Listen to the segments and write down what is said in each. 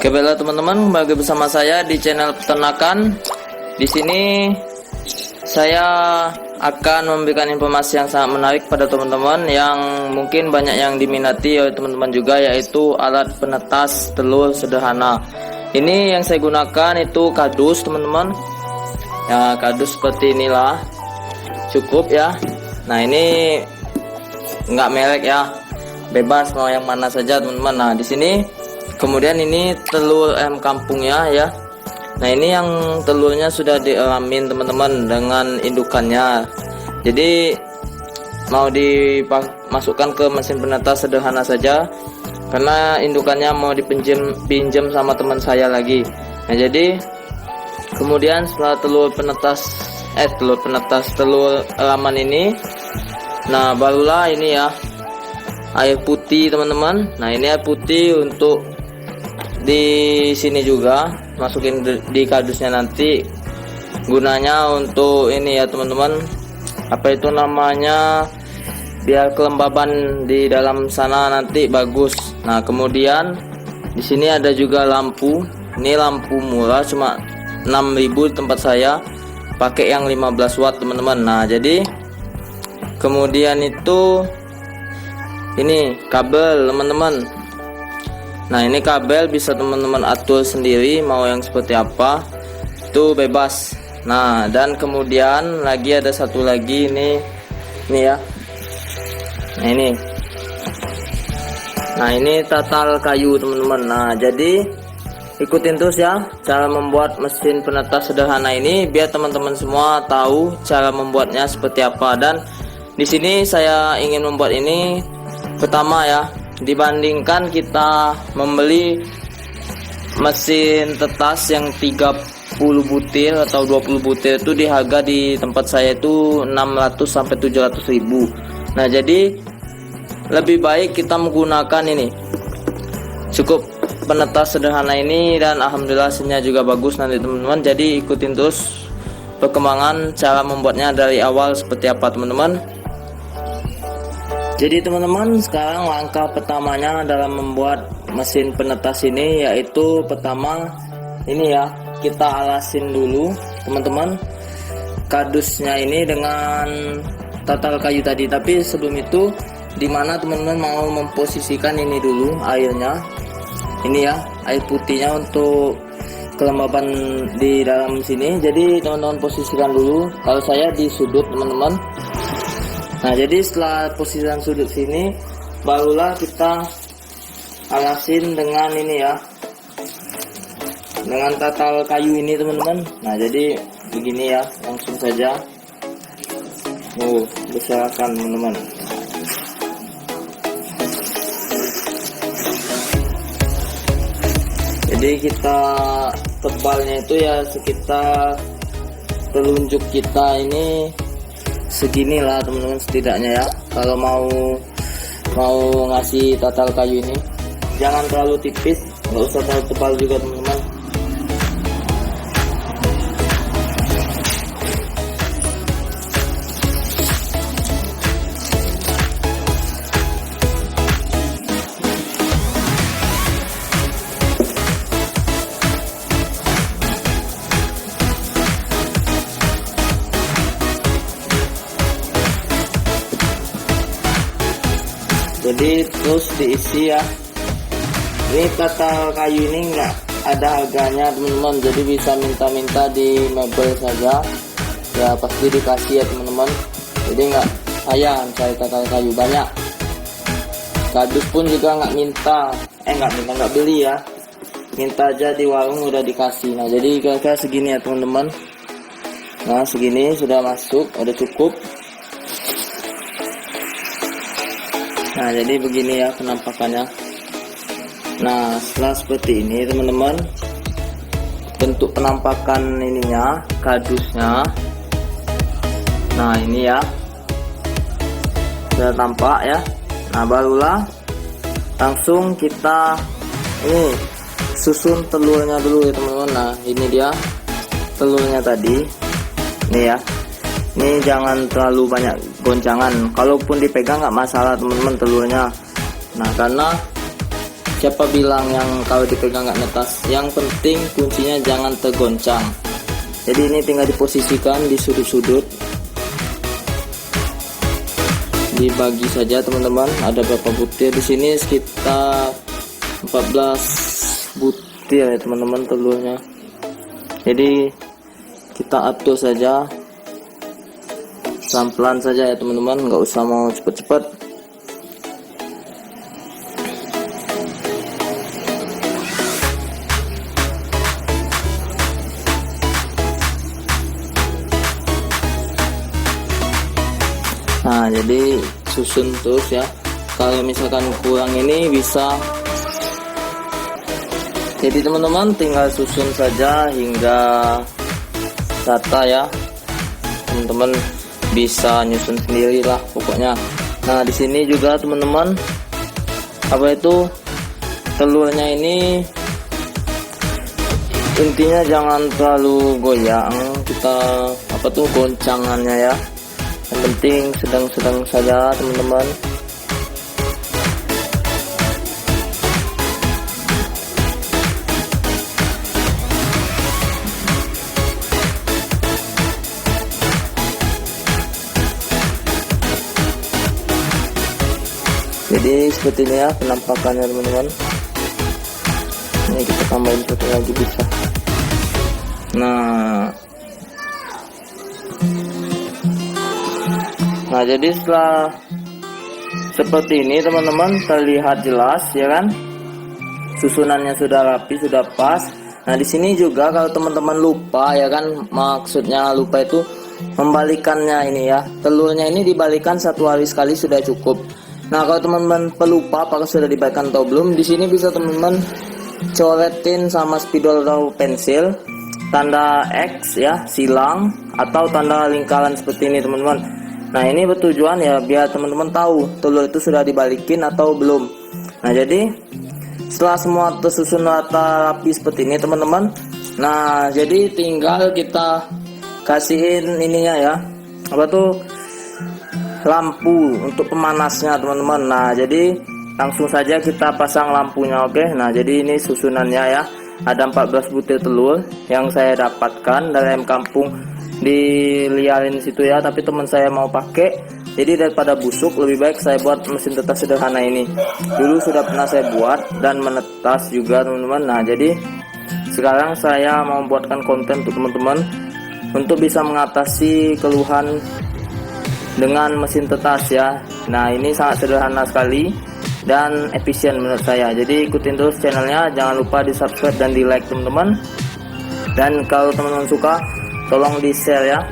Oke, baiklah teman-teman, kembali bersama saya di channel peternakan. Di sini saya akan memberikan informasi yang sangat menarik pada teman-teman yang mungkin banyak yang diminati oleh teman-teman juga, yaitu alat penetas telur sederhana. Ini yang saya gunakan itu kardus, teman-teman. Ya, kardus seperti inilah. Cukup ya. Nah, ini enggak merek ya. Bebas mau yang mana saja, teman-teman. Nah, di sini kemudian ini telur ayam kampungnya ya. Nah, ini yang telurnya sudah dielamin teman-teman dengan indukannya. Jadi mau dimasukkan ke mesin penetas sederhana saja, karena indukannya mau dipinjam sama teman saya lagi. Nah, jadi kemudian setelah telur elaman ini, nah barulah ini ya air putih teman-teman. Nah, ini air putih untuk di sini juga masukin di kardusnya, nanti gunanya untuk ini ya teman-teman, apa itu namanya, biar kelembaban di dalam sana nanti bagus. Nah, kemudian di sini ada juga lampu. Ini lampu murah, cuma 6.000 di tempat saya, pakai yang 15 watt teman-teman. Nah, jadi kemudian itu ini kabel teman-teman. Nah, ini kabel bisa teman-teman atur sendiri mau yang seperti apa, itu bebas. Nah, dan kemudian lagi ada satu lagi ini ya. Nah, ini tatal kayu teman-teman. Nah, jadi ikutin terus ya cara membuat mesin penetas sederhana ini, biar teman-teman semua tahu cara membuatnya seperti apa. Dan di sini saya ingin membuat ini pertama ya, dibandingkan kita membeli mesin tetas yang 30 butir atau 20 butir, itu di harga di tempat saya itu 600 sampai 700 ribu. Nah, jadi lebih baik kita menggunakan ini cukup penetas sederhana ini, dan alhamdulillah hasilnya juga bagus nanti teman-teman. Jadi ikutin terus perkembangan cara membuatnya dari awal seperti apa teman-teman. Jadi teman-teman, sekarang langkah pertamanya dalam membuat mesin penetas ini, yaitu pertama ini ya, kita alasin dulu teman-teman kardusnya ini dengan tatal kayu tadi. Tapi sebelum itu, dimana teman-teman mau memposisikan ini dulu airnya, ini ya air putihnya untuk kelembaban di dalam sini. Jadi teman-teman posisikan dulu, kalau saya di sudut teman-teman. Nah, jadi setelah posisikan sudut sini, barulah kita alasin dengan ini ya, dengan tatal kayu ini teman-teman. Nah, jadi begini ya, langsung saja. Besarkan teman-teman. Jadi kita tebalnya itu ya sekitar telunjuk kita ini segini lah teman-teman setidaknya ya. Kalau mau ngasih tatal kayu ini, jangan terlalu tipis, nggak usah terlalu tebal juga teman-teman. Jadi terus diisi ya. Ini tatal kayu ini nggak ada harganya teman-teman, jadi bisa minta-minta di mebel saja ya, pasti dikasih ya teman-teman. Jadi nggak sayang cari tatal kayu banyak. Kardus pun juga nggak beli ya, minta aja di warung udah dikasih. Nah, jadi kira-kira segini ya teman-teman. Nah, segini sudah masuk, udah cukup. Nah, jadi begini ya penampakannya. Nah, setelah seperti ini teman-teman, bentuk penampakan ininya, kardusnya. Nah, ini ya sudah tampak ya. Nah, barulah langsung kita ini susun telurnya dulu ya teman-teman. Nah, ini dia telurnya tadi. Ini ya, ini jangan terlalu banyak goncangan, kalaupun dipegang nggak masalah teman-teman telurnya. Nah, karena Siapa bilang yang kalau dipegang nggak netas? Yang penting kuncinya jangan tergoncang. Jadi ini tinggal diposisikan di sudut-sudut, dibagi saja teman-teman. Ada berapa butir di sini? Sekitar 14 butir ya teman-teman telurnya. Jadi kita atur saja pelan-pelan saja ya teman-teman, nggak usah mau cepet-cepet. Nah, jadi susun terus ya. Kalau misalkan kurang ini bisa. Jadi teman-teman tinggal susun saja hingga rata ya. Teman-teman bisa nyusun sendiri lah pokoknya. Nah, di sini juga teman-teman apa itu telurnya ini intinya jangan terlalu goyang, kita apa tuh goncangannya ya. Yang penting sedang-sedang saja teman-teman. Jadi seperti ini ya penampakannya teman-teman. Ini kita tambahin satu lagi bisa. Nah jadi setelah seperti ini teman-teman, terlihat jelas ya kan, susunannya sudah rapi, sudah pas. Nah di sini juga kalau teman-teman lupa ya kan, maksudnya lupa itu membalikannya ini ya, telurnya ini dibalikan 1 hari sekali sudah cukup. Nah kalau teman-teman pelupa apakah sudah dibalikan atau belum, di sini bisa teman-teman coretin sama spidol atau pensil tanda X ya, silang, atau tanda lingkaran seperti ini teman-teman. Nah ini bertujuan ya biar teman-teman tahu telur itu sudah dibalikin atau belum. Nah jadi setelah semua tersusun rata rapi seperti ini teman-teman, nah jadi tinggal kita kasihin ininya ya, apa tuh, lampu untuk pemanasnya teman-teman. Nah jadi langsung saja kita pasang lampunya. Oke, nah jadi ini susunannya ya, ada 14 butir telur yang saya dapatkan dari ayam kampung diliarin situ ya, tapi teman saya mau pakai, jadi daripada busuk lebih baik saya buat mesin tetas sederhana ini. Dulu sudah pernah saya buat dan menetas juga teman-teman. Nah jadi sekarang saya mau membuatkan konten untuk teman-teman untuk bisa mengatasi keluhan dengan mesin tetas ya. Nah ini sangat sederhana sekali dan efisien menurut saya. Jadi ikutin terus channelnya, jangan lupa di subscribe dan di like teman-teman. Dan kalau teman-teman suka tolong di share ya.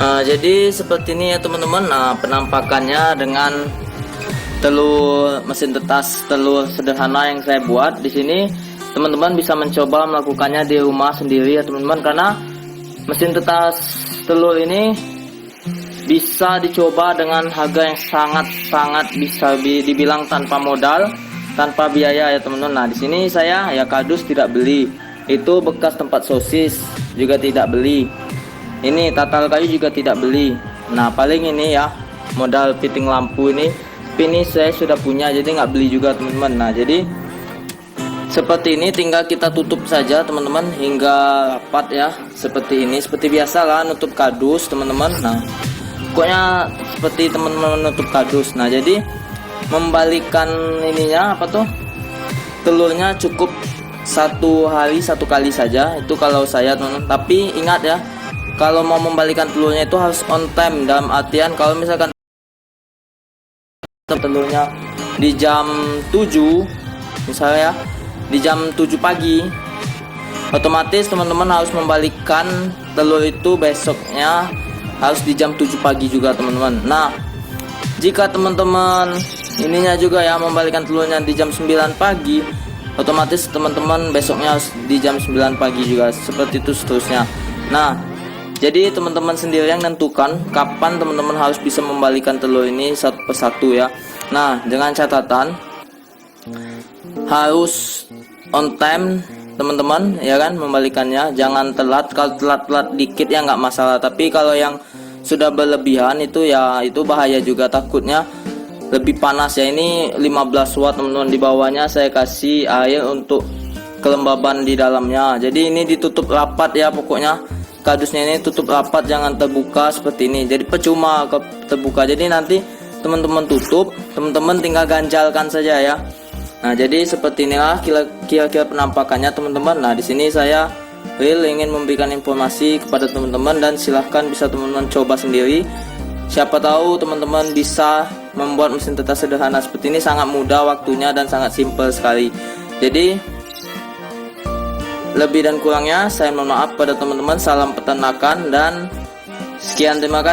Nah jadi seperti ini ya teman-teman. Nah penampakannya dengan telur mesin tetas, telur sederhana yang saya buat di sini. Teman-teman bisa mencoba melakukannya di rumah sendiri ya teman-teman, karena mesin tetas telur ini bisa dicoba dengan harga yang sangat bisa dibilang tanpa modal, tanpa biaya ya teman-teman. Nah di sini saya ya kardus tidak beli, itu bekas tempat sosis juga tidak beli, ini tatal kayu juga tidak beli. Nah paling ini ya modal fitting lampu ini saya sudah punya, jadi nggak beli juga teman-teman. Nah jadi seperti ini tinggal kita tutup saja teman-teman hingga rapat ya, seperti ini, seperti biasa lah nutup kardus teman-teman. Nah pokoknya seperti teman-teman menutup kardus. Nah jadi membalikkan ininya apa tuh, telurnya cukup 1 hari 1 kali saja, itu kalau saya teman-teman. Tapi ingat ya, kalau mau membalikan telurnya itu harus on time, dalam artian kalau misalkan telurnya di jam 7 misalnya ya, di jam 7 pagi, otomatis teman-teman harus membalikkan telur itu besoknya harus di jam 7 pagi juga teman-teman. Nah jika teman-teman ininya juga ya membalikkan telurnya di jam 9 pagi, otomatis teman-teman besoknya harus di jam 9 pagi juga, seperti itu seterusnya. Nah jadi teman-teman sendiri yang menentukan kapan teman-teman harus bisa membalikkan telur ini satu persatu ya. Nah dengan catatan harus on time teman-teman ya kan membalikannya, jangan telat. Kalau telat dikit ya nggak masalah, tapi kalau yang sudah berlebihan itu ya itu bahaya juga, takutnya lebih panas ya. Ini 15 watt teman-teman. Di bawahnya saya kasih air untuk kelembaban di dalamnya. Jadi ini ditutup rapat ya, pokoknya kardusnya ini tutup rapat, jangan terbuka seperti ini. Jadi percuma terbuka. Jadi nanti teman-teman tutup, teman-teman tinggal ganjalkan saja ya. Nah, jadi seperti inilah kira-kira penampakannya teman-teman. Nah, di sini saya ingin memberikan informasi kepada teman-teman, dan silahkan bisa teman-teman coba sendiri. Siapa tahu teman-teman bisa membuat mesin tetes sederhana seperti ini. Sangat mudah waktunya dan sangat simpel sekali. Jadi lebih dan kurangnya saya mohon maaf pada teman-teman. Salam peternakan dan sekian, terima kasih.